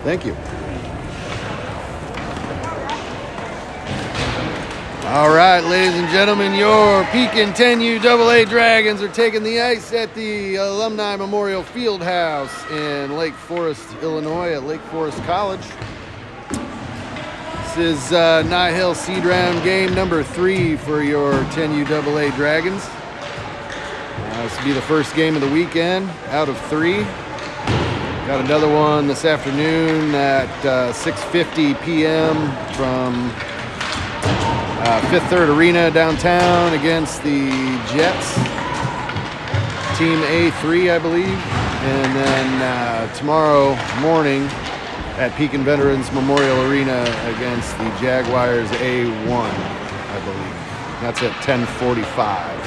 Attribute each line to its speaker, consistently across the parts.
Speaker 1: Thank you. All right, ladies and gentlemen, your Pekin 10U Dragons are taking the ice at the Alumni Memorial Fieldhouse in Lake Forest, Illinois, at Lake Forest College. This is NIHL seed round game number 3 for your 10U Dragons. This will be the first game of the weekend out of 3. Got another one this afternoon at 6:50 p.m. from Fifth Third Arena downtown against the Jets, Team A3, I believe. And then tomorrow morning at Pekin Veterans Memorial Arena against the Jaguars A1, I believe. That's at 10:45.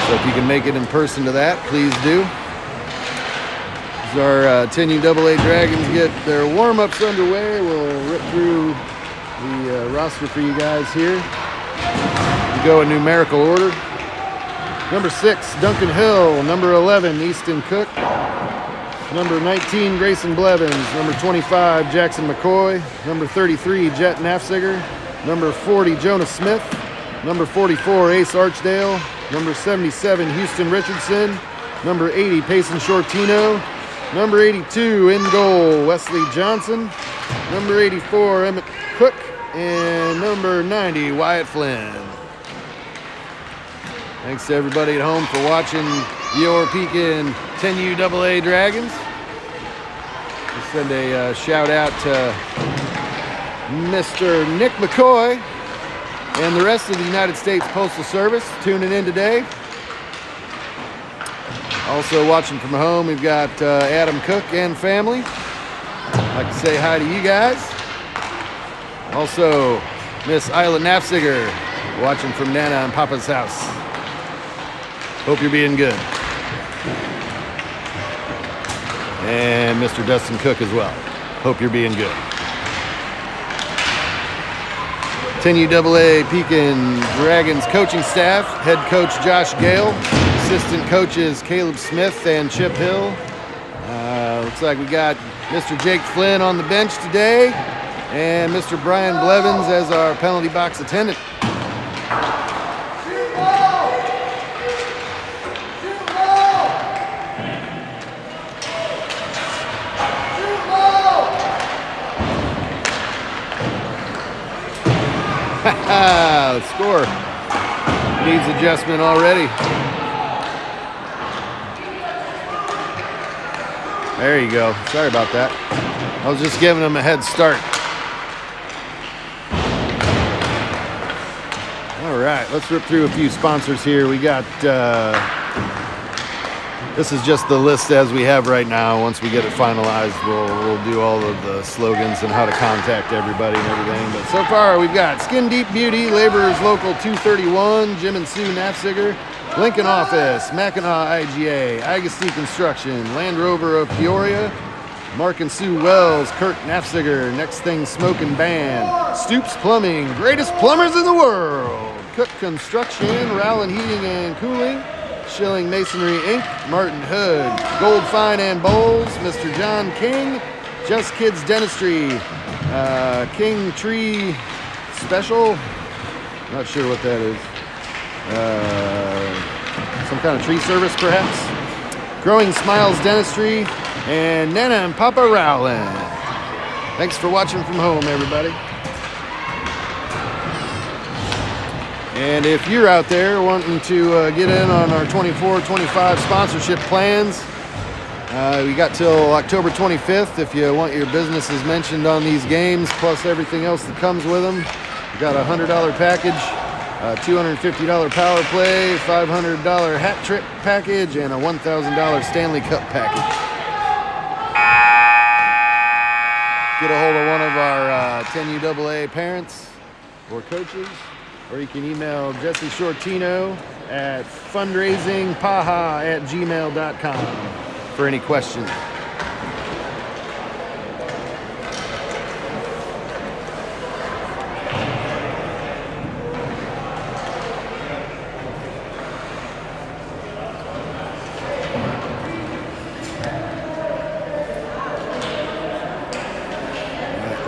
Speaker 1: So if you can make it in person to that, please do. As our 10U Dragons get their warm-ups underway, we'll rip through the roster for you guys here. We go in numerical order. Number 6, Duncan Hill. Number 11, Easton Cook. Number 19, Grayson Blevins. Number 25, Jackson McCoy. Number 33, Jet Nafziger. Number 40, Jonah Smith. Number 44, Ace Archdale. Number 77, Houston Richardson. Number 80, Payson Shortino. Number 82, in goal, Wesley Johnson. Number 84, Emmett Cook. And number 90, Wyatt Flynn. Thanks to everybody at home for watching your Pekin 10U Dragons. We'll send a shout out to Mr. Nick McCoy and the rest of the United States Postal Service tuning in today. Also watching from home, we've got Adam Cook and family. I'd like to say hi to you guys. Also, Miss Isla Nafziger, watching from Nana and Papa's house. Hope you're being good. And Mr. Dustin Cook as well. Hope you're being good. 10U Pekin Dragons coaching staff, head coach Josh Gale, assistant coaches Caleb Smith and Chip Hill. Looks like we got Mr. Jake Flynn on the bench today and Mr. Brian Blevins as our penalty box attendant. The score needs adjustment already. There you go. Sorry about that. I was just giving them a head start. All right, let's rip through a few sponsors here. We got, this is just the list as we have right now. Once we get it finalized, we'll do all of the slogans and how to contact everybody and everything. But so far, we've got Skin Deep Beauty, Laborers Local 231, Jim and Sue Nafziger, Lincoln Office, Mackinac IGA, Agassiz Construction, Land Rover of Peoria, Mark and Sue Wells, Kurt Nafziger, Next Thing Smoking Band, Stoops Plumbing, Greatest Plumbers in the World, Cook Construction, Rowland Heating and Cooling, Schilling Masonry Inc., Martin Hood, Gold Fine and Bowls, Mr. John King, Just Kids Dentistry, King Tree Special, not sure what that is, some kind of tree service perhaps, Growing Smiles Dentistry, and Nana and Papa Rowland. Thanks for watching from home, everybody. And if you're out there wanting to get in on our 24-25 sponsorship plans, we got till October 25th if you want your businesses mentioned on these games, plus everything else that comes with them. We got a $100 package, a $250 power play, $500 hat trick package, and a $1,000 Stanley Cup package. Get a hold of one of our 10U parents or coaches. Or you can email Jesse Shortino at fundraisingpaha@gmail.com for any questions.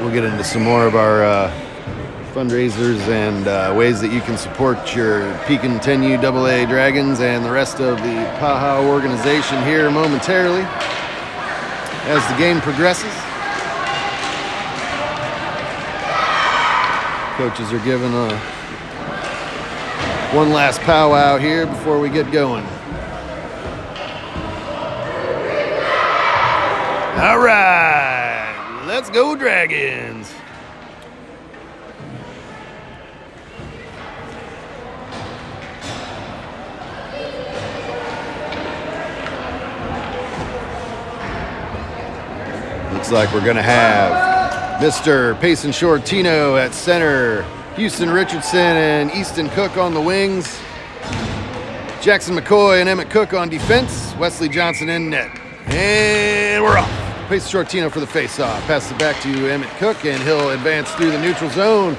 Speaker 1: we'll get into some more of our fundraisers and ways that you can support your Pekin 10U AA Dragons and the rest of the PAHA organization here momentarily as the game progresses. Coaches are giving one last powwow here before we get going. All right, let's go Dragons. Looks like we're going to have Mr. Payson Shortino at center, Houston Richardson and Easton Cook on the wings, Jackson McCoy and Emmett Cook on defense, Wesley Johnson in net. And we're off. Payson Shortino for the face-off. Passes it back to Emmett Cook, and he'll advance through the neutral zone.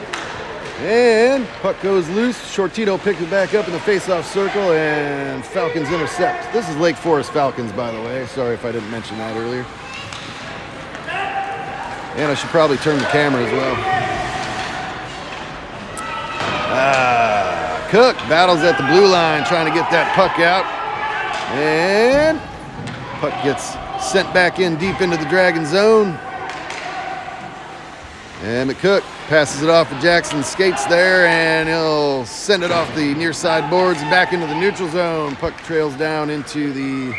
Speaker 1: And puck goes loose. Shortino picks it back up in the face-off circle, and Falcons intercept. This is Lake Forest Falcons, by the way. Sorry if I didn't mention that earlier. And I should probably turn the camera as well. Cook battles at the blue line, trying to get that puck out. And puck gets sent back in deep into the Dragon zone. And McCook passes it off to Jackson, skates there, and he'll send it off the near side boards and back into the neutral zone. Puck trails down into the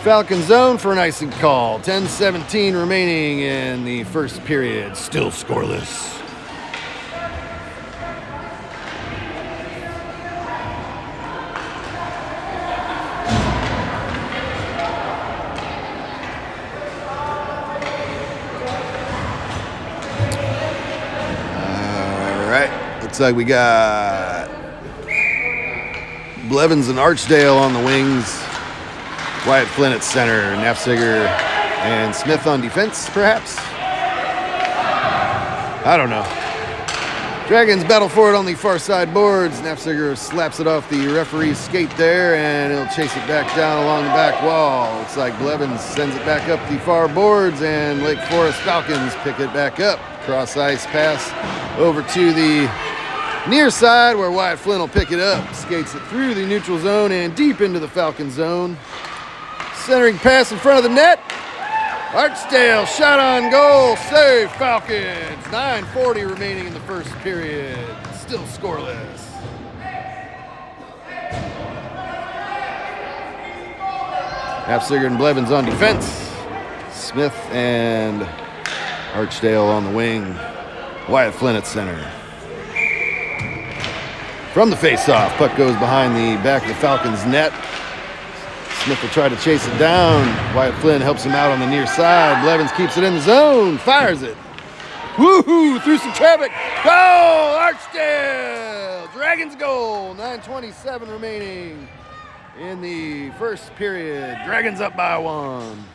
Speaker 1: Falcon zone for an icing call. 10:17 remaining in the first period. Still scoreless. Looks like we got Blevins and Archdale on the wings. Wyatt Flynn at center. Nafziger and Smith on defense, perhaps? I don't know. Dragons battle for it on the far side boards. Nafziger slaps it off the referee's skate there, and he'll chase it back down along the back wall. Looks like Blevins sends it back up the far boards, and Lake Forest Falcons pick it back up. Cross ice pass over to the near side where Wyatt Flynn will pick it up. Skates it through the neutral zone and deep into the Falcon zone. Centering pass in front of the net. Archdale shot on goal. Save Falcons. 9:40 remaining in the first period. Still scoreless. Nafziger and Blevins on defense. Smith and Archdale on the wing. Wyatt Flynn at center. From the face-off, puck goes behind the back of the Falcons' net. Smith will try to chase it down. Wyatt Flynn helps him out on the near side. Blevins keeps it in the zone, fires it. Woohoo! Through some traffic. Goal! Archdale! Dragons goal. 9:27 remaining in the first period. Dragons up by 1.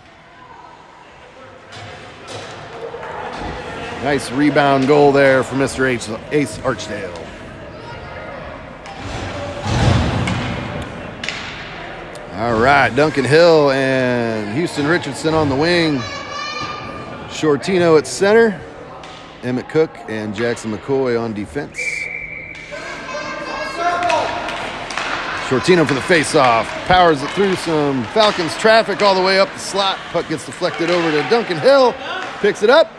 Speaker 1: Nice rebound goal there for Mr. Ace Archdale. All right, Duncan Hill and Houston Richardson on the wing. Shortino at center. Emmett Cook and Jackson McCoy on defense. Shortino for the face-off. Powers it through some Falcons traffic all the way up the slot. Puck gets deflected over to Duncan Hill. Picks it up.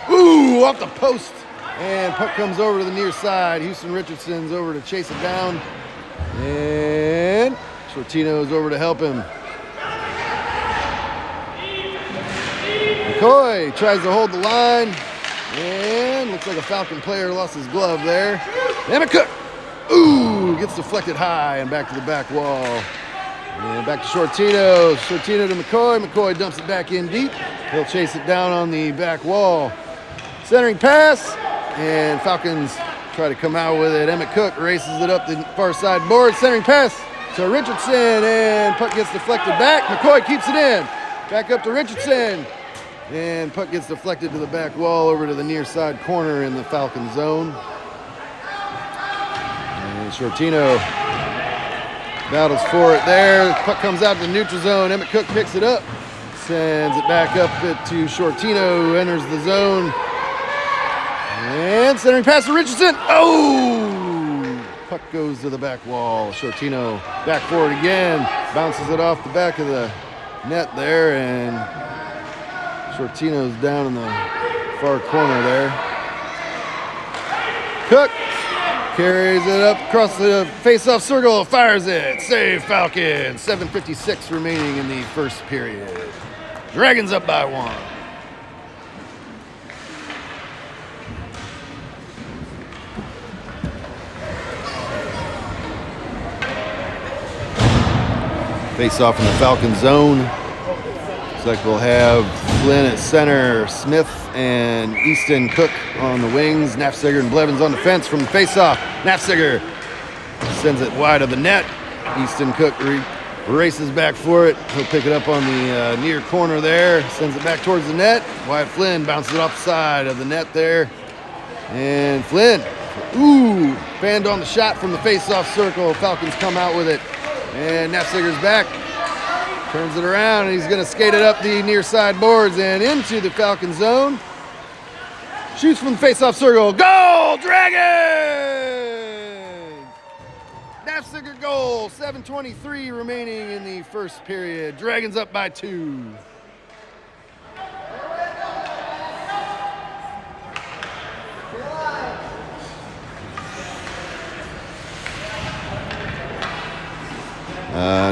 Speaker 1: Ooh, off the post. And puck comes over to the near side. Houston Richardson's over to chase it down. And Shortino's over to help him. McCoy tries to hold the line. And looks like a Falcon player lost his glove there. Emmett Cook. Ooh, gets deflected high and back to the back wall. And back to Shortino. Shortino to McCoy. McCoy dumps it back in deep. He'll chase it down on the back wall. Centering pass. And Falcons try to come out with it. Emmett Cook races it up the far side board. Centering pass to Richardson. And puck gets deflected back. McCoy keeps it in. Back up to Richardson. And puck gets deflected to the back wall over to the near side corner in the Falcon zone. And Shortino battles for it there. Puck comes out to the neutral zone. Emmett Cook picks it up. Sends it back up to Shortino, who enters the zone. And centering pass to Richardson. Oh! Puck goes to the back wall. Shortino back forward again. Bounces it off the back of the net there, and Shortino's down in the far corner there. Cook carries it up across the face-off circle, fires it. Save Falcons. 7:56 remaining in the first period. Dragons up by 1. Face off in the Falcon zone. Looks like we'll have Flynn at center, Smith and Easton Cook on the wings, Nafziger and Blevins on the fence from the face-off. Nafziger sends it wide of the net. Easton Cook races back for it. He'll pick it up on the near corner there, sends it back towards the net. Wyatt Flynn bounces it off the side of the net there. And Flynn, fanned on the shot from the face-off circle. Falcons come out with it. And Nafziger's back, turns it around, and he's going to skate it up the near side boards and into the Falcon zone. Shoots from the face-off circle. Goal, Dragons! Nafziger goal, 7:23 remaining in the first period. Dragons up by 2.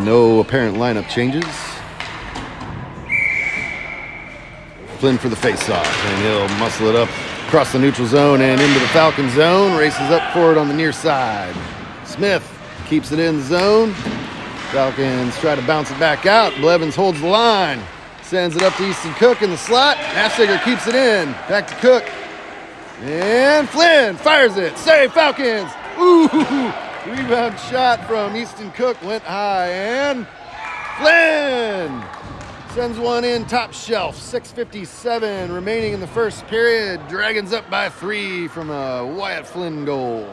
Speaker 1: No apparent lineup changes. Flynn for the face-off, and he'll muscle it up across the neutral zone and into the Falcon zone. Races up for it on the near side. Smith keeps it in the zone. Falcons try to bounce it back out. Blevins holds the line. Sends it up to Easton Cook in the slot. Nafziger keeps it in. Back to Cook. And Flynn fires it. Save Falcons. Ooh! Rebound shot from Easton Cook went high, and Flynn sends one in top shelf. 6:57 remaining in the first period. Dragons up by 3 from a Wyatt Flynn goal.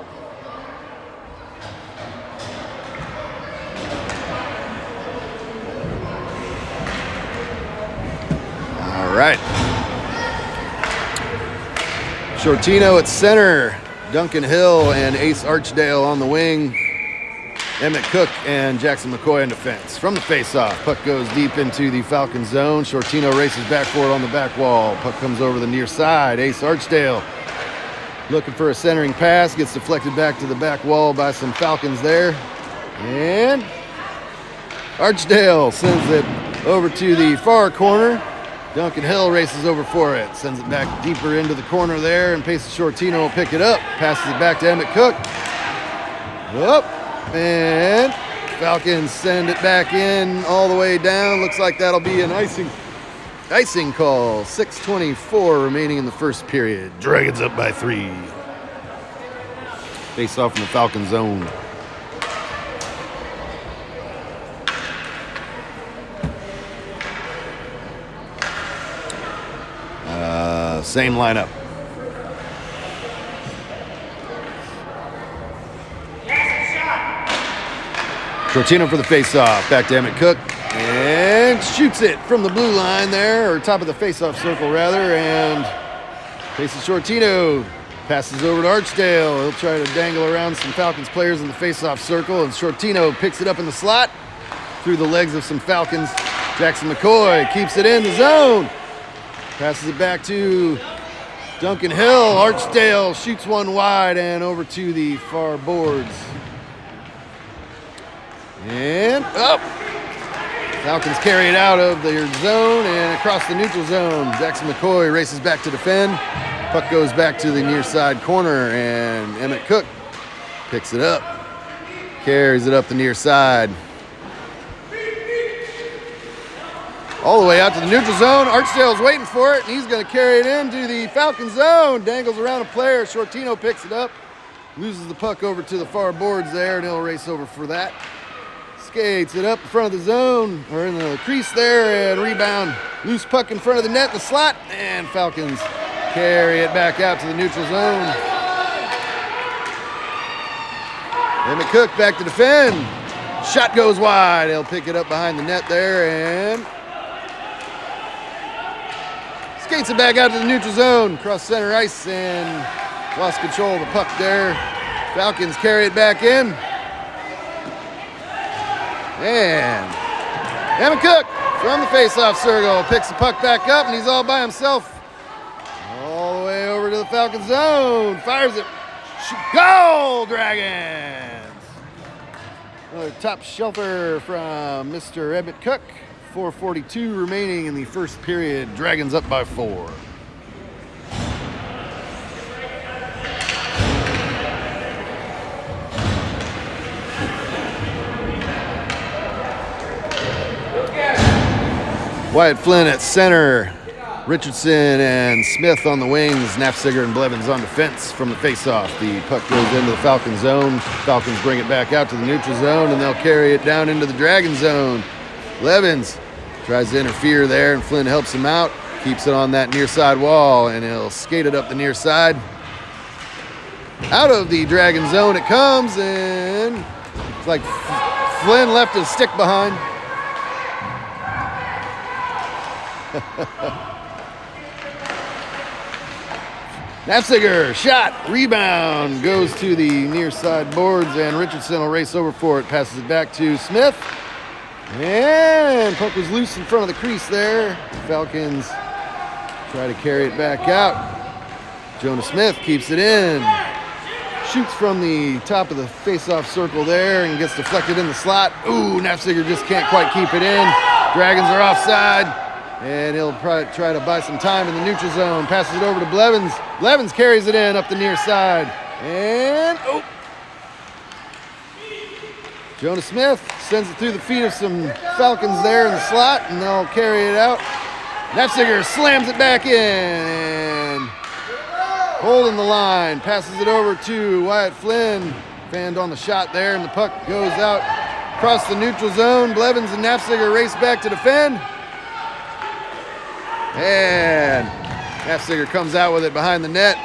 Speaker 1: All right. Shortino at center. Duncan Hill and Ace Archdale on the wing. Emmett Cook and Jackson McCoy in defense. From the face-off, puck goes deep into the Falcon zone. Shortino races back for it on the back wall. Puck comes over the near side. Ace Archdale looking for a centering pass. Gets deflected back to the back wall by some Falcons there. And Archdale sends it over to the far corner. Duncan Hill races over for it, sends it back deeper into the corner there, and Pace Shortino will pick it up, passes it back to Emmett Cook. Up, and Falcons send it back in all the way down. Looks like that'll be an icing call. 6:24 remaining in the first period. Dragons up by 3. Face off in the Falcon zone. Same lineup. Shortino for the face-off. Back to Emmett Cook. And shoots it from the blue line there, or top of the face-off circle, rather. And faces Shortino. Passes over to Archdale. He'll try to dangle around some Falcons players in the face-off circle. And Shortino picks it up in the slot through the legs of some Falcons. Jackson McCoy keeps it in the zone. Passes it back to Duncan Hill. Archdale shoots one wide and over to the far boards. And up. Falcons carry it out of their zone and across the neutral zone. Jackson McCoy races back to defend. Puck goes back to the near side corner, and Emmett Cook picks it up. Carries it up the near side. All the way out to the neutral zone. Archdale's waiting for it, and he's going to carry it into the Falcon zone. Dangles around a player. Shortino picks it up. Loses the puck over to the far boards there, and he'll race over for that. Skates it up in front of the zone, or in the crease there, and rebound. Loose puck in front of the net, the slot, and Falcons carry it back out to the neutral zone. Emmett Cook back to defend. Shot goes wide. He'll pick it up behind the net there, and Skates it back out to the neutral zone, cross center ice, and lost control of the puck there. Falcons carry it back in. And Emmett Cook from the face-off circle picks the puck back up, and he's all by himself. All the way over to the Falcon zone. Fires it. Goal, Dragons! Another top shelter from Mr. Emmett Cook. 4:42 remaining in the first period. Dragons up by 4. Wyatt Flynn at center. Richardson and Smith on the wings. Nafziger and Blevins on defense from the faceoff. The puck goes into the Falcon zone. Falcons bring it back out to the neutral zone, and they'll carry it down into the Dragon zone. Blevins tries to interfere there, and Flynn helps him out. Keeps it on that near side wall, and he'll skate it up the near side. Out of the Dragon zone it comes, and it's like Flynn left his stick behind. Nafziger, shot, rebound, goes to the near side boards, and Richardson will race over for it, passes it back to Smith. And puck was loose in front of the crease there. Falcons try to carry it back out. Jonah Smith keeps it in. Shoots from the top of the face-off circle there and gets deflected in the slot. Ooh, Nafziger just can't quite keep it in. Dragons are offside. And he'll try to buy some time in the neutral zone. Passes it over to Blevins. Blevins carries it in up the near side. And, Jonah Smith sends it through the feet of some Falcons there in the slot, and they'll carry it out. Nafziger slams it back in, and holding the line. Passes it over to Wyatt Flynn. Fanned on the shot there, and the puck goes out across the neutral zone. Blevins and Nafziger race back to defend. And Nafziger comes out with it behind the net.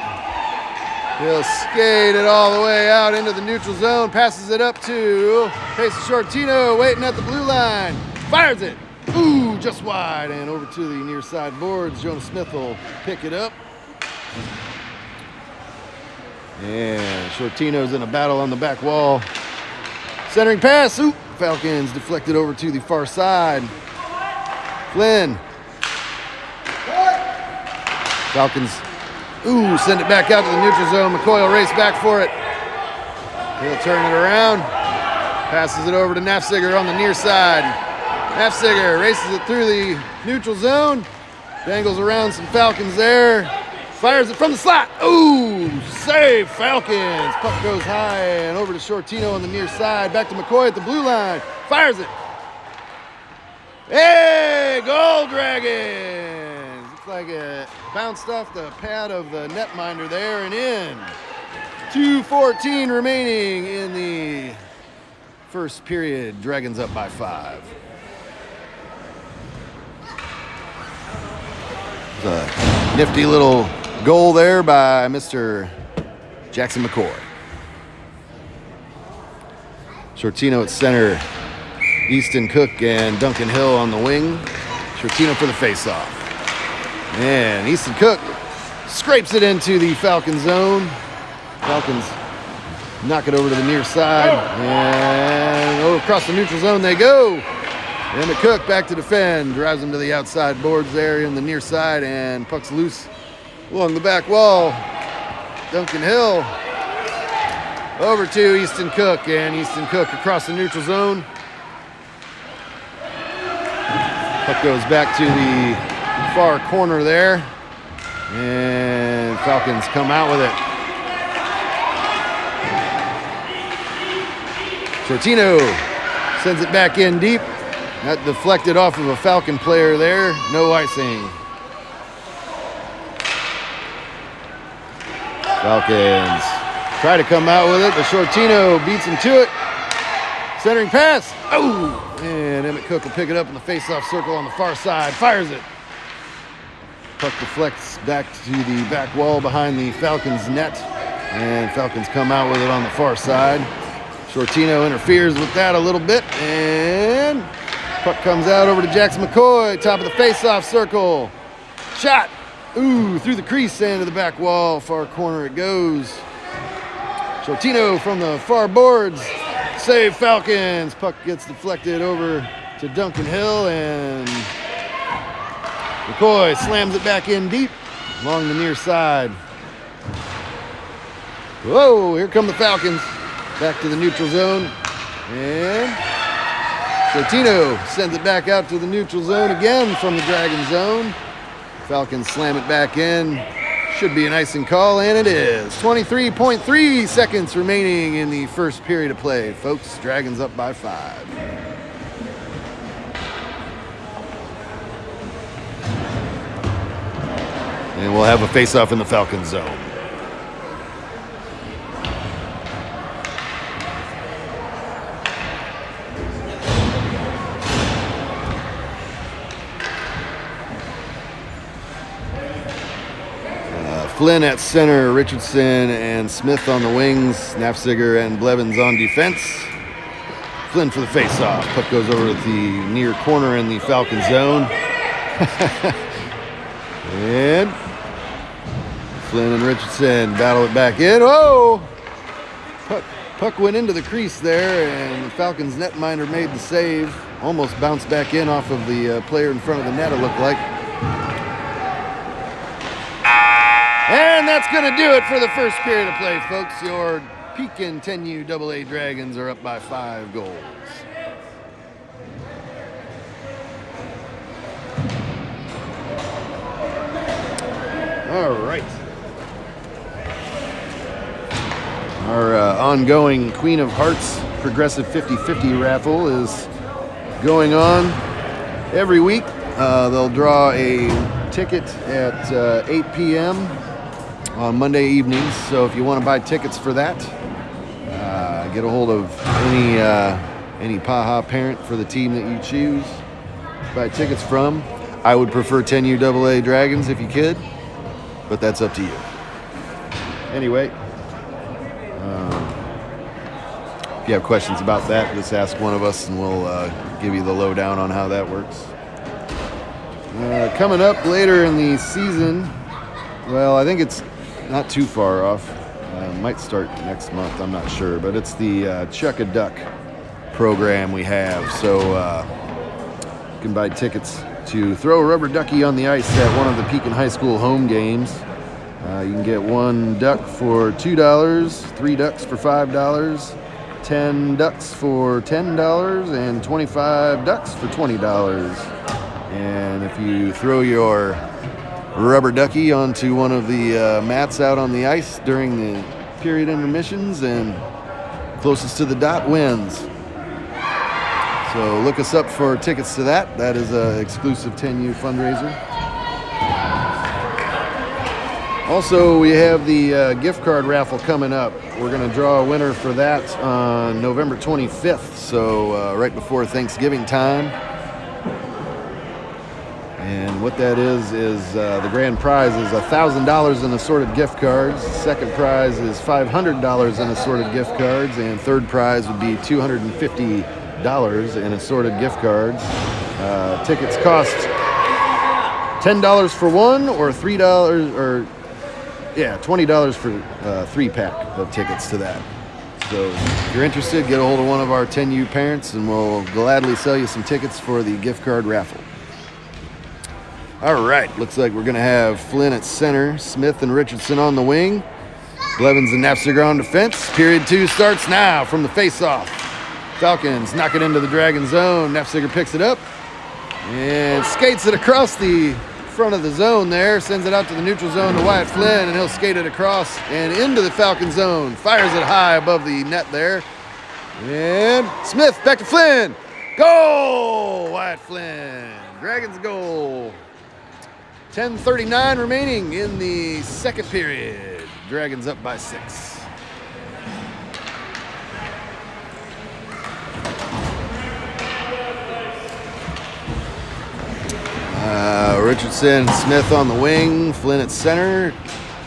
Speaker 1: He'll skate it all the way out into the neutral zone. Passes it up to Pace Shortino, waiting at the blue line. Fires it. Ooh, just wide. And over to the near side boards. Jonah Smith will pick it up. And Shortino's in a battle on the back wall. Centering pass. Ooh, Falcons deflected over to the far side. Flynn. Falcons, send it back out to the neutral zone. McCoy will race back for it. He'll turn it around. Passes it over to Nafziger on the near side. Nafziger races it through the neutral zone. Dangles around some Falcons there. Fires it from the slot. Ooh, save Falcons. Puck goes high and over to Shortino on the near side. Back to McCoy at the blue line. Fires it. Hey, goal, Dragons. Looks like it bounced off the pad of the netminder there and in. 2:14 remaining in the first period. Dragons up by 5. It's a nifty little goal there by Mr. Jackson McCoy. Shortino at center. Easton Cook and Duncan Hill on the wing. Shortino for the faceoff. And Easton Cook scrapes it into the Falcon zone. Falcons knock it over to the near side. And across the neutral zone they go. Emmett Cook back to defend. Drives them to the outside boards there in the near side. And puck's loose along the back wall. Duncan Hill over to Easton Cook. And Easton Cook across the neutral zone. Puck goes back to the far corner there, and Falcons come out with it. Shortino sends it back in deep. That deflected off of a Falcon player there. No icing. Falcons try to come out with it, but Shortino beats him to it. Centering pass. Oh! And Emmett Cook will pick it up in the face-off circle on the far side. Fires it. Puck deflects back to the back wall behind the Falcons net. And Falcons come out with it on the far side. Shortino interferes with that a little bit. And puck comes out over to Jackson McCoy, top of the face-off circle. Shot. Ooh, through the crease and to the back wall. Far corner it goes. Shortino from the far boards. Save Falcons. Puck gets deflected over to Duncan Hill, and McCoy slams it back in deep along the near side. Whoa, here come the Falcons. Back to the neutral zone. And Shortino sends it back out to the neutral zone again from the Dragon zone. Falcons slam it back in. Should be an icing call, and it is. 23.3 seconds remaining in the first period of play, folks. Dragons up by 5. And we'll have a face-off in the Falcons zone. Flynn at center, Richardson and Smith on the wings, Nafziger and Blevins on defense. Flynn for the face-off. Puck goes over to the near corner in the Falcon zone. And Flynn and Richardson battle it back in. Oh! Puck went into the crease there, and the Falcons netminder made the save. Almost bounced back in off of the player in front of the net, it looked like. And that's going to do it for the first period of play, folks. Your Pekin 10U AA Dragons are up by 5 goals. All right. Our ongoing Queen of Hearts Progressive 50-50 raffle is going on every week. They'll draw a ticket at 8 p.m. on Monday evenings. So if you want to buy tickets for that, get a hold of any Paha parent for the team that you choose to buy tickets from. I would prefer 10U AA Dragons if you could, but that's up to you. Anyway, if you have questions about that, just ask one of us and we'll give you the lowdown on how that works. Coming up later in the season, well, I think it's not too far off. Might start next month, I'm not sure, but it's the Chuck a Duck program we have. So you can buy tickets to throw a rubber ducky on the ice at one of the Pekin High School home games. You can get 1 duck for $2, 3 ducks for $5, 10 ducks for $10, and 25 ducks for $20. And if you throw your rubber ducky onto one of the mats out on the ice during the period intermissions, and closest to the dot wins. So look us up for tickets to that. That is an exclusive 10U fundraiser. Also, we have the gift card raffle coming up. We're going to draw a winner for that on November 25th, so right before Thanksgiving time. And what that is the grand prize is $1,000 in assorted gift cards. Second prize is $500 in assorted gift cards, and third prize would be $250 in assorted gift cards. Tickets cost $10 for one, or $3 or $20 for a 3-pack of tickets to that. So if you're interested, get a hold of one of our 10U parents and we'll gladly sell you some tickets for the gift card raffle. All right, looks like we're going to have Flynn at center, Smith and Richardson on the wing, Blevins and Nafziger on defense. Period 2 starts now from the face-off. Falcons knock it into the Dragon zone. Nafziger picks it up and skates it across the front of the zone there, sends it out to the neutral zone to Wyatt Flynn, and he'll skate it across and into the Falcon zone. Fires it high above the net there. And Smith back to Flynn. Goal! Wyatt Flynn. Dragons goal. 10:39 remaining in the second period. Dragons up by 6. Richardson, Smith on the wing, Flynn at center,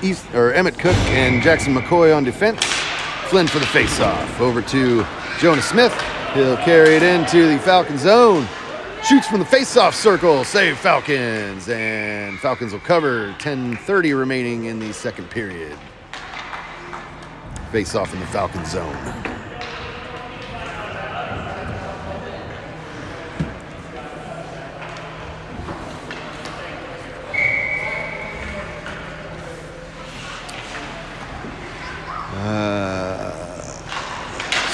Speaker 1: Emmett Cook and Jackson McCoy on defense. Flynn for the face-off. Over to Jonah Smith. He'll carry it into the Falcon zone. Shoots from the face-off circle. Save Falcons. And Falcons will cover. 10:30 remaining in the second period. Face-off in the Falcon zone.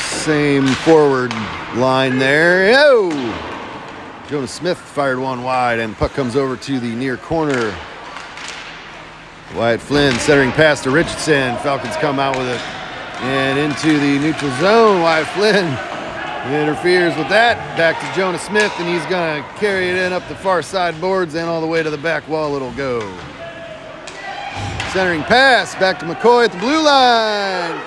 Speaker 1: Same forward line there. Oh! Jonas Smith fired one wide, and puck comes over to the near corner. Wyatt Flynn centering pass to Richardson. Falcons come out with it. And into the neutral zone. Wyatt Flynn interferes with that. Back to Jonas Smith, and he's going to carry it in up the far side boards and all the way to the back wall it'll go. Centering pass back to McCoy at the blue line.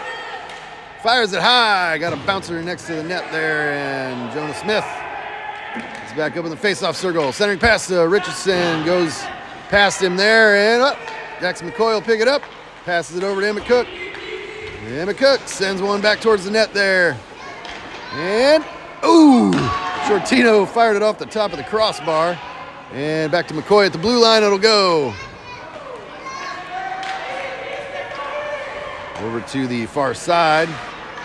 Speaker 1: Fires it high. Got a bouncer next to the net there, and Jonas Smith is back up in the face-off circle. Centering pass to Richardson. Goes past him there, and up. Jackson McCoy will pick it up. Passes it over to Emmett Cook. Emmett Cook sends one back towards the net there. And, ooh! Shortino fired it off the top of the crossbar. And back to McCoy at the blue line it'll go. Over to the far side.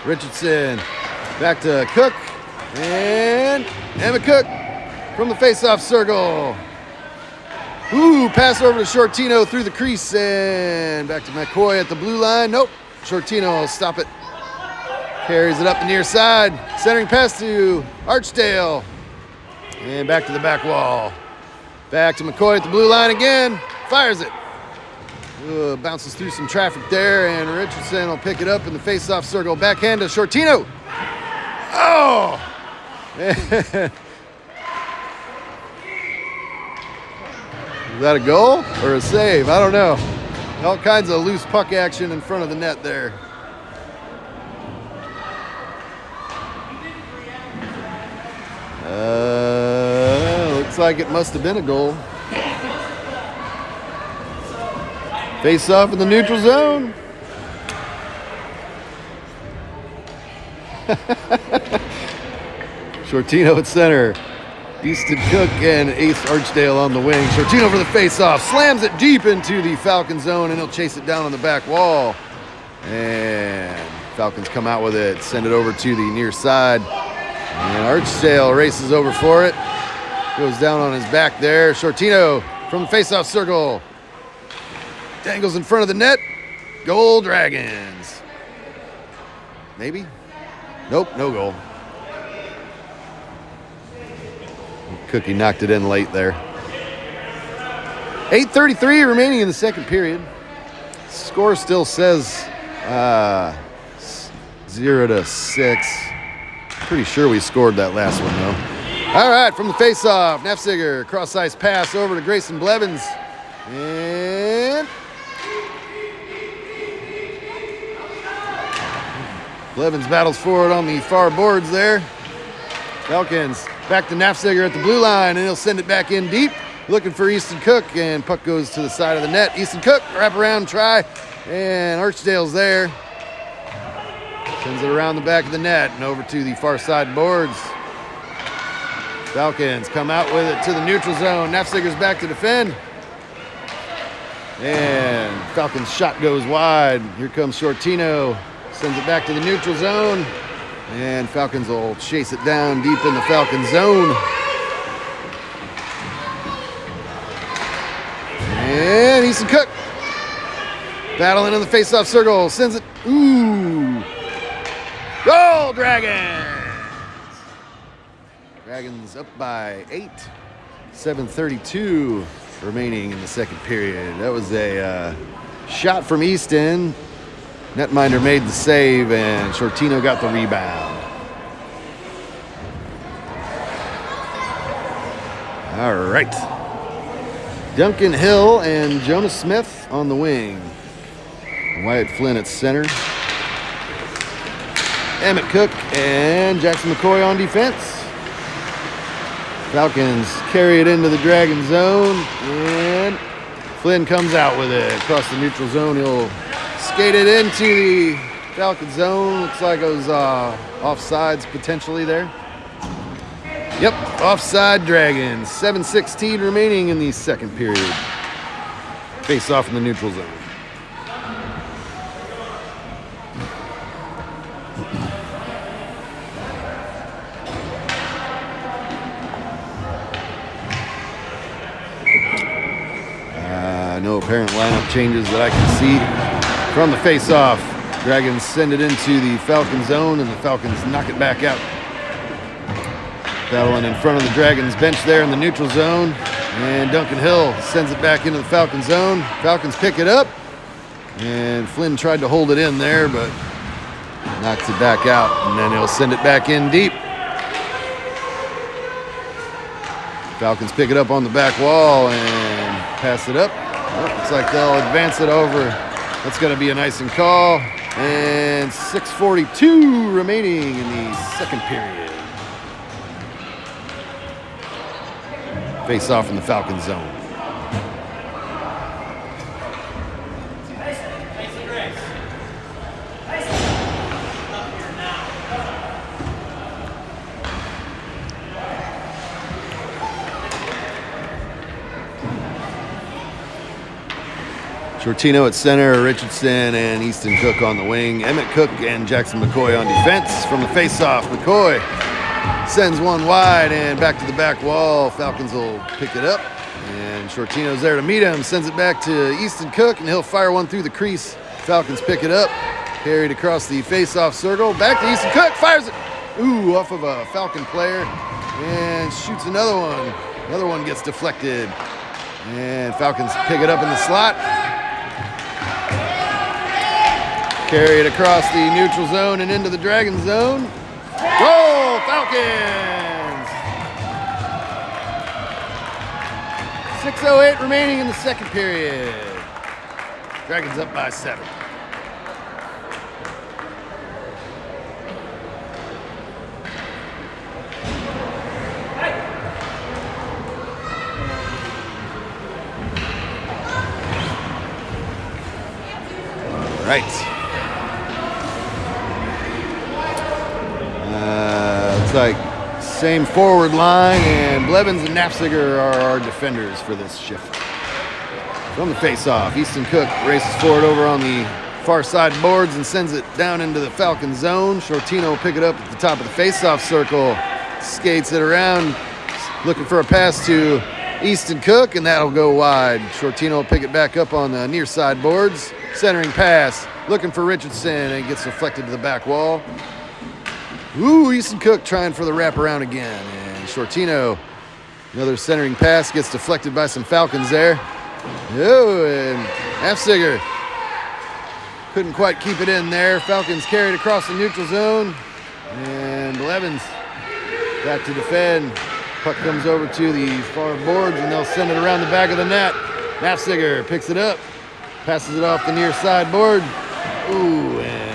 Speaker 1: Richardson back to Cook, and Emmett Cook from the face-off circle. Ooh, pass over to Shortino through the crease, and back to McCoy at the blue line. Nope, Shortino will stop it. Carries it up the near side, centering pass to Archdale, and back to the back wall. Back to McCoy at the blue line again, fires it. Bounces through some traffic there, and Richardson will pick it up in the face-off circle. Backhand to Shortino. Oh! Is that a goal or a save? I don't know. All kinds of loose puck action in front of the net there. Looks like it must have been a goal. Face off in the neutral zone. Shortino at center. Easton Cook and Ace Archdale on the wing. Shortino for the face-off. Slams it deep into the Falcon zone, and he'll chase it down on the back wall. And Falcons come out with it. Send it over to the near side. And Archdale races over for it. Goes down on his back there. Shortino from the face-off circle. Dangles in front of the net. Goal, Dragons. Maybe? Nope, no goal. Cookie knocked it in late there. 8:33 remaining in the second period. Score still says 0-6. Pretty sure we scored that last one, though. All right, from the face-off, Nefziger, cross-ice pass over to Grayson Blevins. And Blevins battles forward on the far boards there. Falcons back to Nafziger at the blue line, and he'll send it back in deep, looking for Easton Cook, and puck goes to the side of the net. Easton Cook, wrap around, try, and Archdale's there. Sends it around the back of the net and over to the far side boards. Falcons come out with it to the neutral zone. Nafziger's back to defend. And Falcons' shot goes wide. Here comes Shortino. Sends it back to the neutral zone. And Falcons will chase it down deep in the Falcon zone. And Easton Cook. Battling in the face-off circle. Sends it. Ooh. Goal, Dragons! Dragons up by 8. 7:32 remaining in the second period. That was a shot from Easton. Netminder made the save, and Shortino got the rebound. All right. Duncan Hill and Jonas Smith on the wing. Wyatt Flynn at center. Emmett Cook and Jackson McCoy on defense. Falcons carry it into the Dragon zone, and Flynn comes out with it across the neutral zone. He'll skate it into the Falcon zone. Looks like it was offsides potentially there. Yep, offside Dragons. 7:16 remaining in the second period. Face off in the neutral zone. No apparent lineup changes that I can see from the face-off. Dragons send it into the Falcon zone, and the Falcons knock it back out. Battling in front of the Dragons bench there in the neutral zone, and Duncan Hill sends it back into the Falcon zone. Falcons pick it up, and Flynn tried to hold it in there, but knocks it back out, and then he'll send it back in deep. Falcons pick it up on the back wall and pass it up. Looks like they'll advance it over. That's going to be a nice and call. And 6:42 remaining in the second period. Face off in the Falcon zone. Shortino at center, Richardson and Easton Cook on the wing. Emmett Cook and Jackson McCoy on defense. From the face-off, McCoy sends one wide and back to the back wall. Falcons will pick it up. And Shortino's there to meet him. Sends it back to Easton Cook, and he'll fire one through the crease. Falcons pick it up. Carried across the face-off circle. Back to Easton Cook. Fires it. Ooh, off of a Falcon player. And shoots another one. Another one gets deflected. And Falcons pick it up in the slot. Carry it across the neutral zone and into the Dragon zone. Goal, Falcons! 6:08 remaining in the second period. Dragons up by 7. All right. Looks like same forward line, and Blevins and Knapziger are our defenders for this shift. From the face-off, Easton Cook races forward over on the far side boards and sends it down into the Falcon zone. Shortino will pick it up at the top of the face-off circle, skates it around, looking for a pass to Easton Cook, and that'll go wide. Shortino will pick it back up on the near side boards. Centering pass, looking for Richardson, and gets deflected to the back wall. Ooh, Easton Cook trying for the wraparound again. And Shortino, another centering pass, gets deflected by some Falcons there. Oh, and Knapziger couldn't quite keep it in there. Falcons carried across the neutral zone. And Blevins got to defend. Puck comes over to the far boards, and they'll send it around the back of the net. Knapziger picks it up, passes it off the near side board. Ooh, and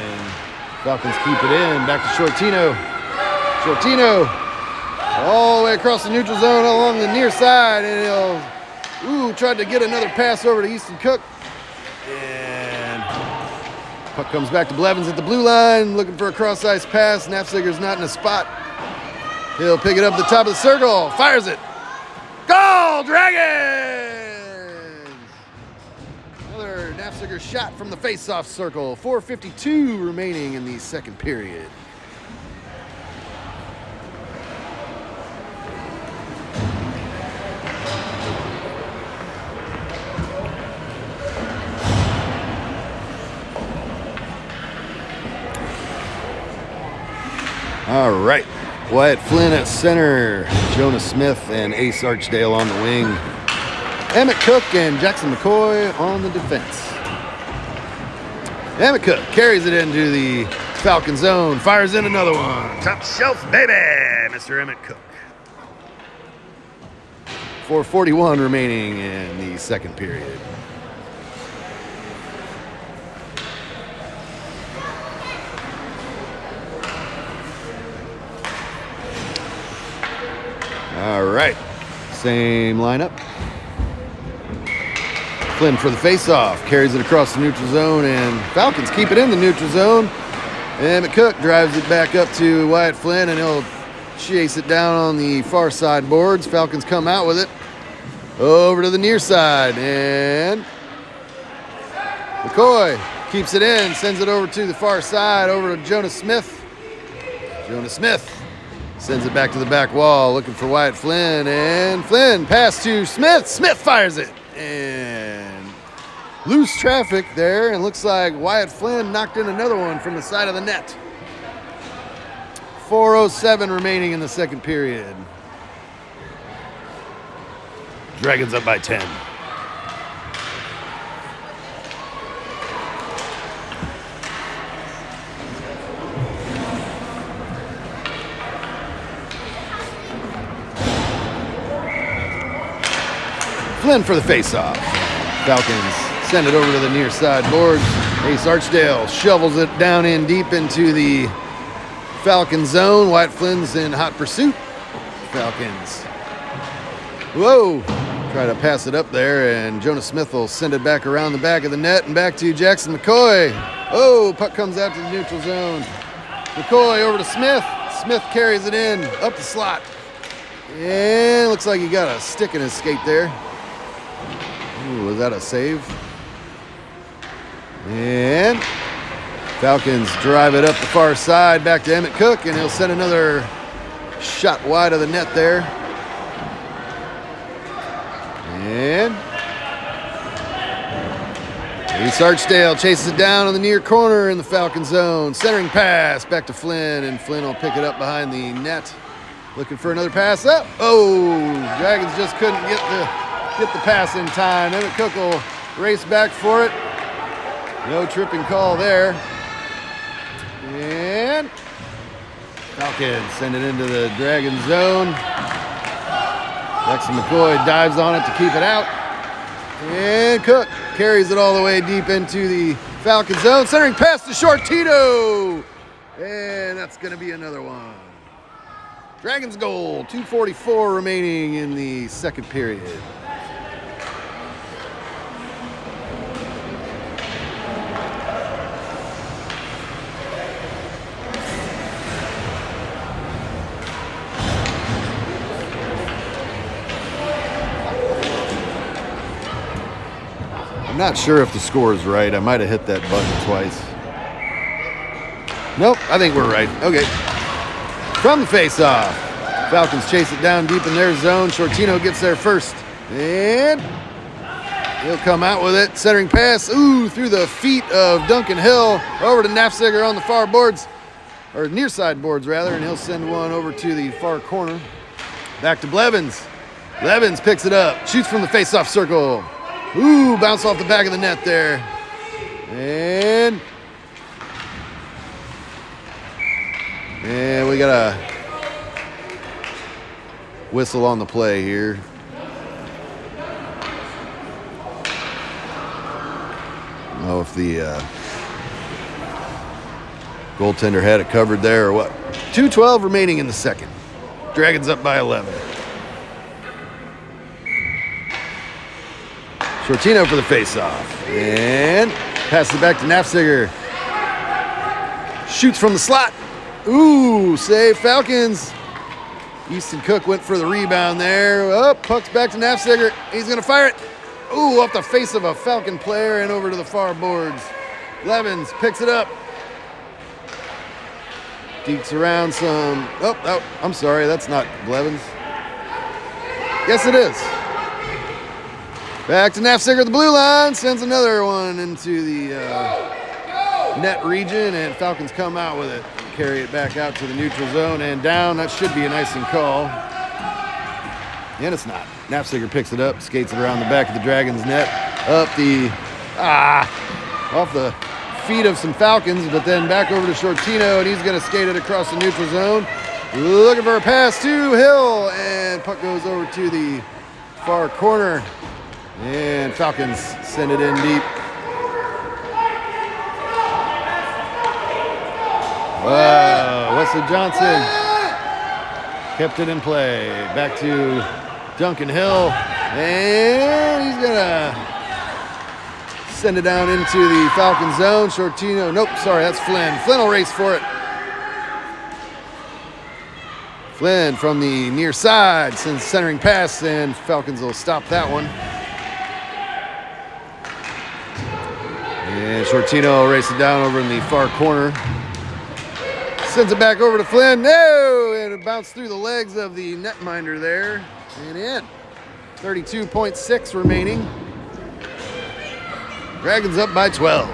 Speaker 1: Falcons keep it in. Back to Shortino. Shortino all the way across the neutral zone along the near side, and he'll tried to get another pass over to Easton Cook. And puck comes back to Blevins at the blue line, looking for a cross-ice pass. Knapziger's not in a spot. He'll pick it up at the top of the circle, fires it. Goal, Dragons! Another Knapziger shot from the face-off circle. 4:52 remaining in the second period. All right. Wyatt Flynn at center, Jonah Smith and Ace Archdale on the wing. Emmett Cook and Jackson McCoy on the defense. Emmett Cook carries it into the Falcon zone, fires in another one. Top shelf, baby, Mr. Emmett Cook. 4:41 remaining in the second period. All right, same lineup. Flynn for the face-off, carries it across the neutral zone, and Falcons keep it in the neutral zone. And McCook drives it back up to Wyatt Flynn, and he'll chase it down on the far side boards. Falcons come out with it. Over to the near side, and McCoy keeps it in, sends it over to the far side, over to Jonas Smith. Jonas Smith sends it back to the back wall, looking for Wyatt Flynn, and Flynn pass to Smith. Smith fires it, and loose traffic there, and looks like Wyatt Flynn knocked in another one from the side of the net. 4:07 remaining in the second period. Dragons up by 10. Flynn for the faceoff. Falcons send it over to the near side boards. Ace Archdale shovels it down in deep into the Falcon zone. Wyatt Flynn's in hot pursuit. Falcons. Whoa! Try to pass it up there, and Jonas Smith will send it back around the back of the net and back to Jackson McCoy. Oh, puck comes out to the neutral zone. McCoy over to Smith. Smith carries it in, up the slot. And looks like he got a stick in his skate there. Ooh, was that a save? And Falcons drive it up the far side back to Emmett Cook, and he'll send another shot wide of the net there. And Ace Archdale chases it down on the near corner in the Falcon zone. Centering pass back to Flynn, and Flynn will pick it up behind the net. Looking for another pass up. Oh, Dragons just couldn't get the pass in time. Emmett Cook will race back for it. No tripping call there. And Falcons send it into the Dragon zone. Jackson McCoy dives on it to keep it out. And Cook carries it all the way deep into the Falcon zone. Centering pass to Shortino. And that's going to be another one. Dragons goal. 2:44 remaining in the second period. I'm not sure if the score is right. I might have hit that button twice. Nope, I think we're right. Okay. From the face-off, Falcons chase it down deep in their zone. Shortino gets there first. And he'll come out with it. Centering pass, through the feet of Duncan Hill. Over to Nafziger on the far boards, or near side boards rather, and he'll send one over to the far corner. Back to Blevins. Blevins picks it up, shoots from the face-off circle. Bounce off the back of the net there. And we got a whistle on the play here. I don't know if the goaltender had it covered there or what. 2:12 remaining in the second. Dragons up by 11. Shortino for the face-off. And passes it back to Nafziger. Shoots from the slot. Save Falcons. Easton Cook went for the rebound there. Puck's back to Nafziger. He's going to fire it. Off the face of a Falcon player and over to the far boards. Blevins picks it up. Deeks around some. I'm sorry. That's not Blevins. Yes, it is. Back to Nafziger at the blue line. Sends another one into the net region, and Falcons come out with it. Carry it back out to the neutral zone and down. That should be an icing call. And it's not. Nafziger picks it up, skates it around the back of the Dragons net. Off the feet of some Falcons, but then back over to Shortino, and he's going to skate it across the neutral zone. Looking for a pass to Hill, and puck goes over to the far corner. And Falcons send it in deep. Wesley Johnson kept it in play. Back to Duncan Hill. And he's going to send it down into the Falcon zone. Shortino. Nope, sorry, that's Flynn. Flynn will race for it. Flynn from the near side sends centering pass, and Falcons will stop that one. And Shortino will race it down over in the far corner. Sends it back over to Flynn. No! And it bounced through the legs of the netminder there. And in. 32.6 remaining. Dragons up by 12.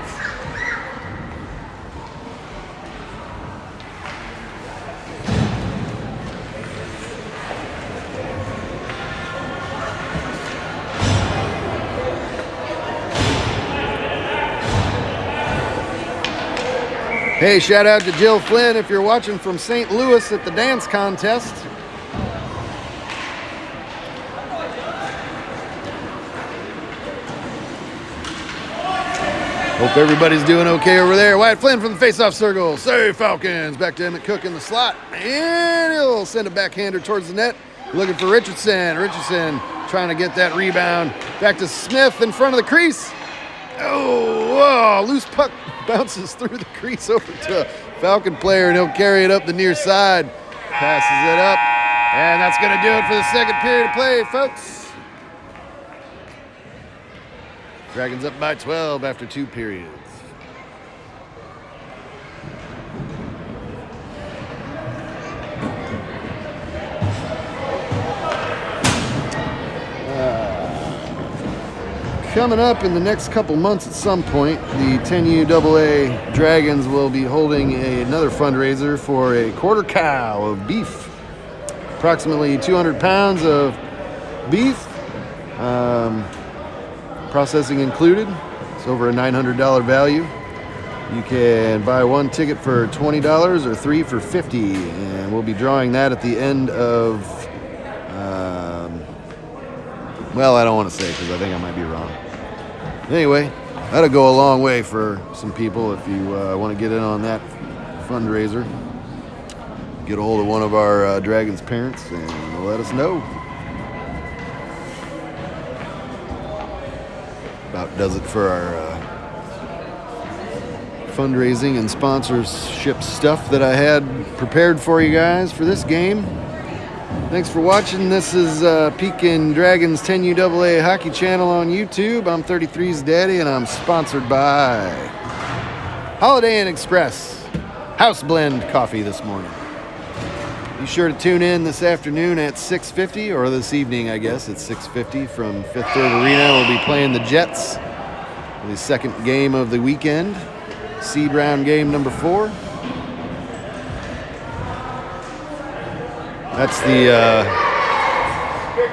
Speaker 1: Hey, shout out to Jill Flynn if you're watching from St. Louis at the dance contest. Hope everybody's doing okay over there. Wyatt Flynn from the face-off circle. Save Falcons. Back to Emmett Cook in the slot. And he'll send a backhander towards the net. Looking for Richardson. Richardson trying to get that rebound. Back to Smith in front of the crease. Oh, whoa, loose puck bounces through the crease over to a Falcon player, and he'll carry it up the near side. Passes it up, and that's going to do it for the second period of play, folks. Dragons up by 12 after 2 periods. Coming up in the next couple months at some point, the 10UAA Dragons will be holding another fundraiser for a quarter cow of beef. Approximately 200 pounds of beef, processing included. It's over a $900 value. You can buy 1 ticket for $20 or 3 for $50, and we'll be drawing that at the end of well, I don't want to say because I think I might be wrong. Anyway, that'll go a long way for some people if you want to get in on that fundraiser. Get a hold of one of our Dragons parents and let us know. About does it for our fundraising and sponsorship stuff that I had prepared for you guys for this game. Thanks for watching. This is Pekin Dragons 10UAA Hockey Channel on YouTube. I'm 33's Daddy, and I'm sponsored by Holiday Inn Express House Blend Coffee this morning. Be sure to tune in this afternoon at 6:50, or this evening, I guess, at 6:50 from Fifth Third Arena. We'll be playing the Jets, the second game of the weekend, seed round game number 4. That's the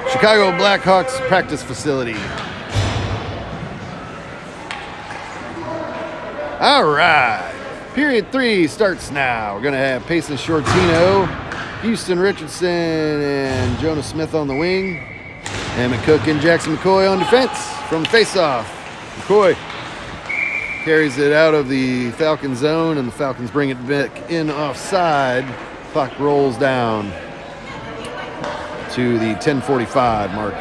Speaker 1: Chicago Blackhawks practice facility. All right, period 3 starts now. We're gonna have Payson Shortino, Houston Richardson, and Jonah Smith on the wing. Emmett Cook and Jackson McCoy on defense from faceoff. McCoy carries it out of the Falcon zone, and the Falcons bring it back in offside. Clock rolls down to the 10:45 mark.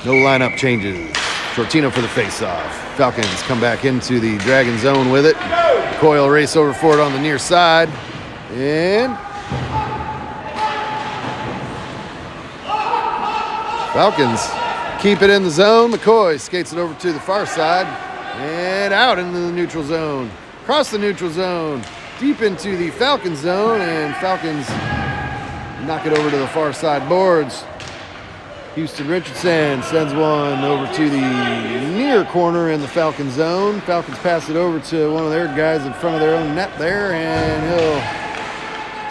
Speaker 1: No lineup changes. Shortino for the face-off. Falcons come back into the Dragon zone with it. Coyle race over for it on the near side. And Falcons keep it in the zone. McCoy skates it over to the far side and out into the neutral zone. Across the neutral zone. Deep into the Falcon zone, and Falcons knock it over to the far side boards. Houston Richardson sends one over to the near corner in the Falcon zone. Falcons pass it over to one of their guys in front of their own net there, and he'll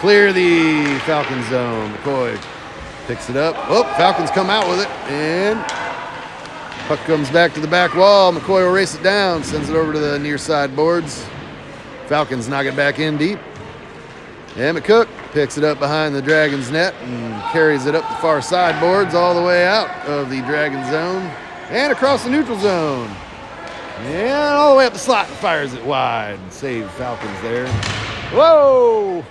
Speaker 1: clear the Falcon zone. McCoy picks it up. Oh, Falcons come out with it, and puck comes back to the back wall. McCoy will race it down, sends it over to the near side boards. Falcons knock it back in deep. Emmett Cook picks it up behind the Dragons net and carries it up the far side boards all the way out of the Dragon zone and across the neutral zone. And all the way up the slot and fires it wide. Save Falcons there. Whoa!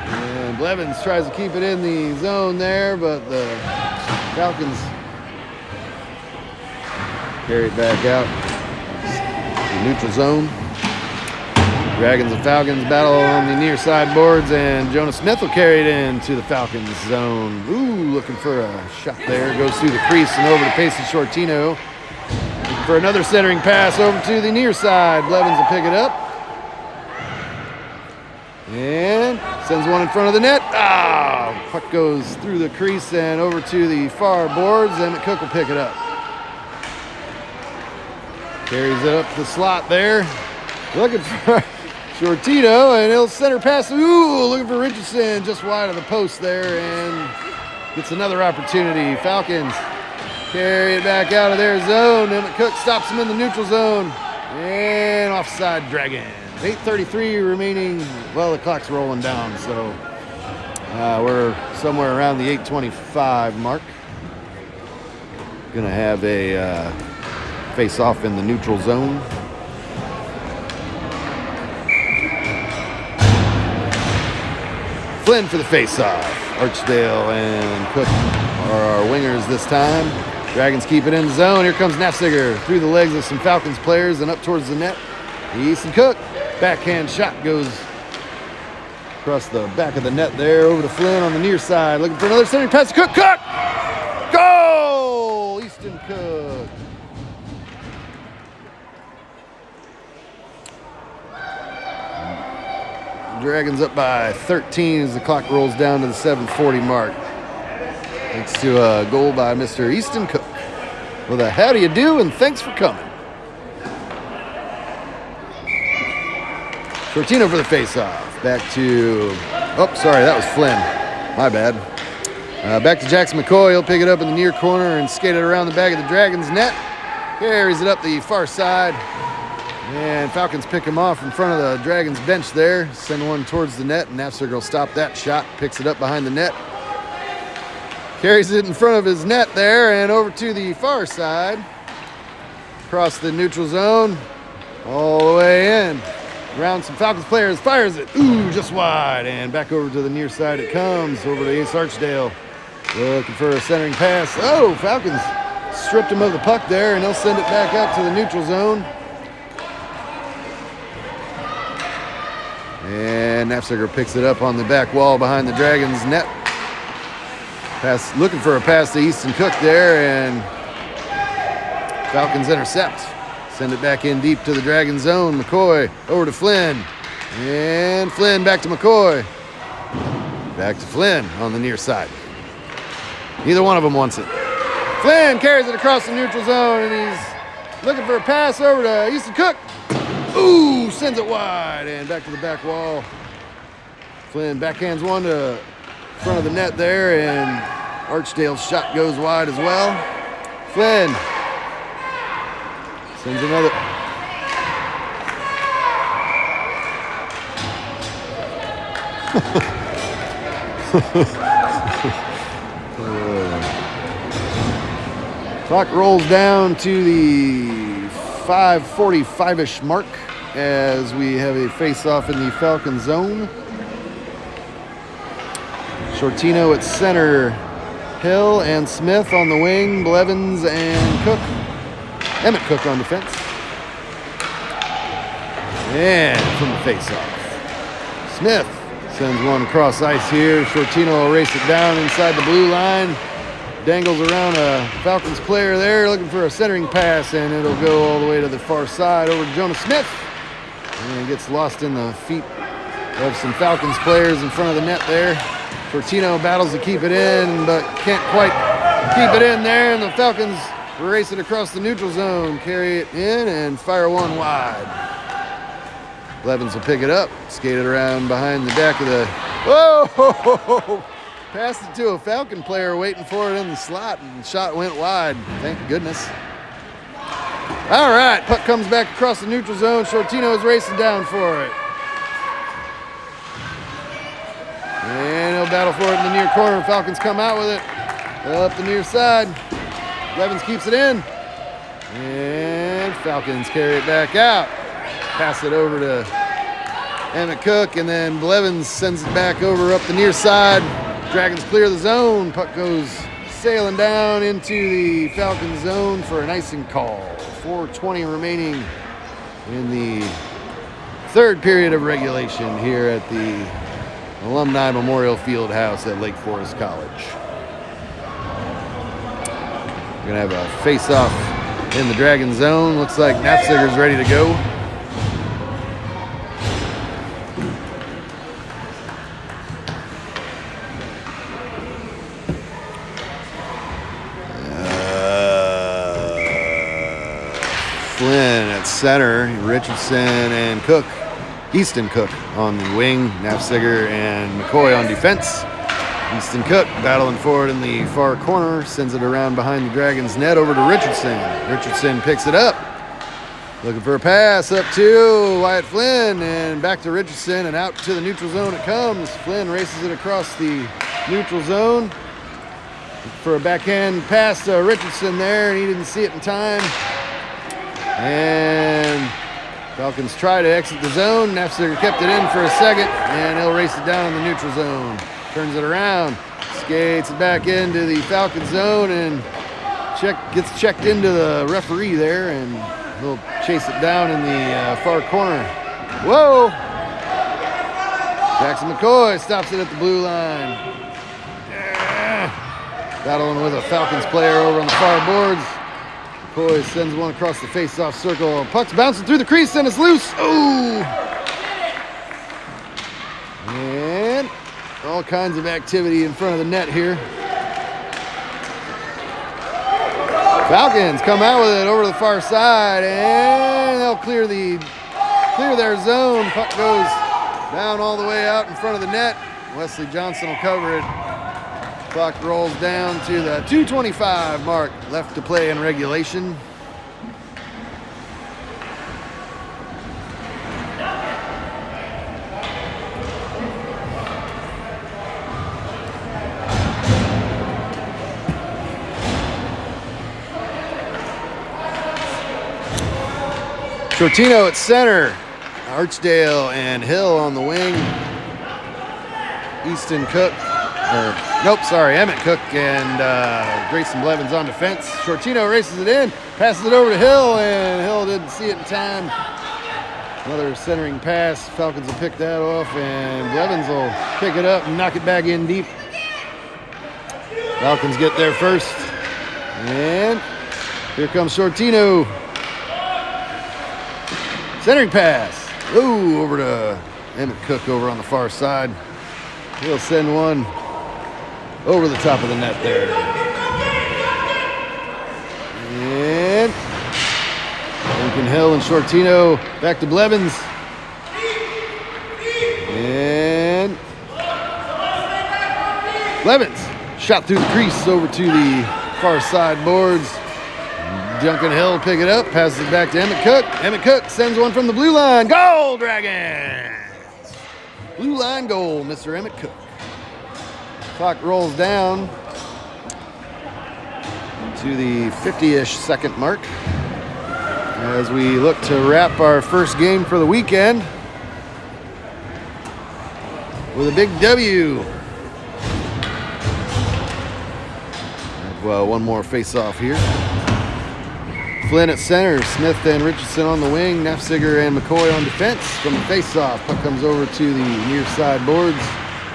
Speaker 1: And Blevins tries to keep it in the zone there, but the Falcons carry it back out. Neutral zone. Dragons and Falcons battle on the near side boards, and Jonah Smith will carry it into the Falcons zone. Ooh, looking for a shot there. Goes through the crease and over to Pacey Shortino. Looking for another centering pass over to the near side. Blevins will pick it up. And sends one in front of the net. Puck goes through the crease and over to the far boards. Emmett Cook will pick it up. Carries it up the slot there. Looking for Shortino, and he'll center pass. Ooh, looking for Richardson just wide of the post there, and gets another opportunity. Falcons carry it back out of their zone. Emmett Cook stops him in the neutral zone, and offside Dragons. 8:33 remaining. Well, the clock's rolling down, so we're somewhere around the 8:25 mark. Gonna have a face-off in the neutral zone. Flynn for the face-off. Archdale and Cook are our wingers this time. Dragons keep it in the zone. Here comes Nafziger through the legs of some Falcons players and up towards the net. Easton Cook. Backhand shot goes across the back of the net there over to Flynn on the near side. Looking for another centering pass. Cook! Goal! Easton Cook. Dragons up by 13 as the clock rolls down to the 7:40 mark. Thanks to a goal by Mr. Easton Cook. Well, how do you do, and thanks for coming. Shortino for the face-off. Back to, that was Flynn. My bad. Back to Jackson McCoy. He'll pick it up in the near corner and skate it around the back of the Dragons' net. Carries it up the far side. And Falcons pick him off in front of the Dragons bench there. Send one towards the net, and Nafziger will stop that shot. Picks it up behind the net. Carries it in front of his net there and over to the far side. Across the neutral zone. All the way in. Around some Falcons players. Fires it. Ooh, just wide. And back over to the near side it comes. Over to Ace Archdale. Looking for a centering pass. Oh, Falcons stripped him of the puck there, and they'll send it back out to the neutral zone. And Nafziger picks it up on the back wall behind the Dragons' net. Pass, looking for a pass to Easton Cook there, and Falcons intercept. Send it back in deep to the Dragon zone. McCoy over to Flynn. And Flynn back to McCoy. Back to Flynn on the near side. Neither one of them wants it. Flynn carries it across the neutral zone, and he's looking for a pass over to Easton Cook. Ooh, sends it wide and back to the back wall. Flynn backhands one to front of the net there, and Archdale's shot goes wide as well. Flynn sends another. Clock rolls down to the 5:45-ish mark as we have a face-off in the Falcon zone. Shortino at center, Hill and Smith on the wing, Blevins and Cook. Emmett Cook on defense. And from the face-off, Smith sends one across ice here. Shortino will race it down inside the blue line. Dangles around a Falcons player there, looking for a centering pass, and it'll go all the way to the far side over to Jonah Smith. And gets lost in the feet of some Falcons players in front of the net there. Shortino battles to keep it in, but can't quite keep it in there, and the Falcons race it across the neutral zone, carry it in, and fire one wide. Blevins will pick it up, skate it around behind the back of the... Whoa! Passed it to a Falcon player waiting for it in the slot, and the shot went wide. Thank goodness. All right, puck comes back across the neutral zone. Shortino is racing down for it. And he'll battle for it in the near corner. Falcons come out with it up the near side. Blevins keeps it in. And Falcons carry it back out. Pass it over to Emmett Cook, and then Blevins sends it back over up the near side. Dragons clear the zone. Puck goes sailing down into the Falcon zone for an icing call. 4:20 remaining in the third period of regulation here at the Alumni Memorial Field House at Lake Forest College. We're going to have a face-off in the Dragon zone. Looks like Nafziger's ready to go. Flynn at center, Richardson and Cook, Easton Cook on the wing, Nafziger and McCoy on defense. Easton Cook battling forward in the far corner, sends it around behind the Dragons net over to Richardson. Richardson picks it up, looking for a pass up to Wyatt Flynn, and back to Richardson, and out to the neutral zone it comes. Flynn races it across the neutral zone for a backhand pass to Richardson there, and he didn't see it in time. And Falcons try to exit the zone. Nafziger kept it in for a second, and he'll race it down in the neutral zone. Turns it around, skates it back into the Falcon zone, and gets checked into the referee there, and he'll chase it down in the far corner. Whoa! Jackson McCoy stops it at the blue line. Yeah. Battling with a Falcons player over on the far boards. McCoy sends one across the face-off circle. Puck's bouncing through the crease, and it's loose. Oh! And all kinds of activity in front of the net here. Falcons come out with it over to the far side, and they'll clear their zone. Puck goes down all the way out in front of the net. Wesley Johnson will cover it. Clock rolls down to the 2:25 mark, left to play in regulation. Shortino at center, Archdale and Hill on the wing. Easton Cook, Emmett Cook and Grayson Blevins on defense. Shortino races it in, passes it over to Hill, and Hill didn't see it in time. Another centering pass. Falcons will pick that off, and Blevins will pick it up and knock it back in deep. Falcons get there first, and here comes Shortino. Centering pass. Ooh, over to Emmett Cook over on the far side. He'll send one over the top of the net there. And Lincoln Hill and Shortino back to Blevins. And Blevins shot through the crease over to the far side boards. Duncan Hill pick it up, passes it back to Emmett Cook. Emmett Cook sends one from the blue line. Goal, Dragons! Blue line goal, Mr. Emmett Cook. Clock rolls down to the 50-ish second mark as we look to wrap our first game for the weekend with a big W. Well, one more face-off here. Flynn at center, Smith and Richardson on the wing, Nafziger and McCoy on defense. From the face-off, puck comes over to the near side boards.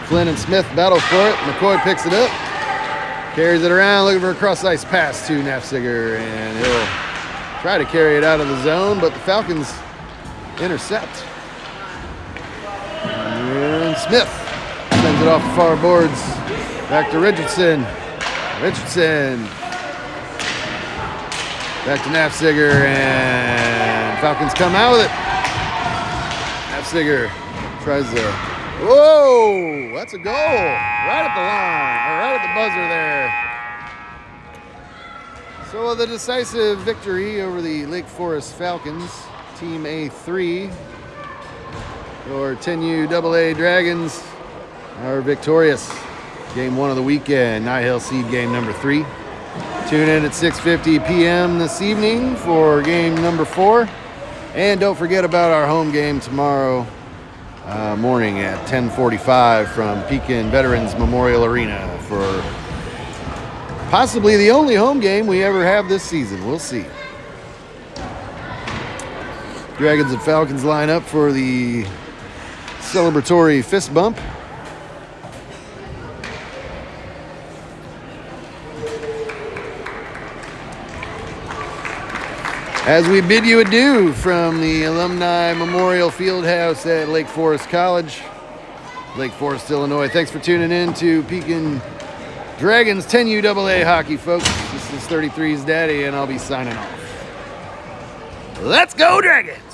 Speaker 1: Flynn and Smith battle for it. McCoy picks it up, carries it around, looking for a cross-ice pass to Nafziger, and he'll try to carry it out of the zone, but the Falcons intercept. And Smith sends it off the far boards, back to Richardson. Richardson. Back to Nafziger, and Falcons come out with it. Nafziger tries to, whoa, that's a goal. Right at the line, or right at the buzzer there. So the decisive victory over the Lake Forest Falcons, Team A3. Your 10U AA Dragons are victorious. Game 1 of the weekend, NIHL seed game number 3. Tune in at 6:50 p.m. this evening for game number 4. And don't forget about our home game tomorrow morning at 10:45 from Pekin Veterans Memorial Arena for possibly the only home game we ever have this season. We'll see. Dragons and Falcons line up for the celebratory fist bump. As we bid you adieu from the Alumni Memorial Fieldhouse at Lake Forest College, Lake Forest, Illinois. Thanks for tuning in to Pekin Dragons 10UAA hockey, folks. This is 33's Daddy, and I'll be signing off. Let's go, Dragons!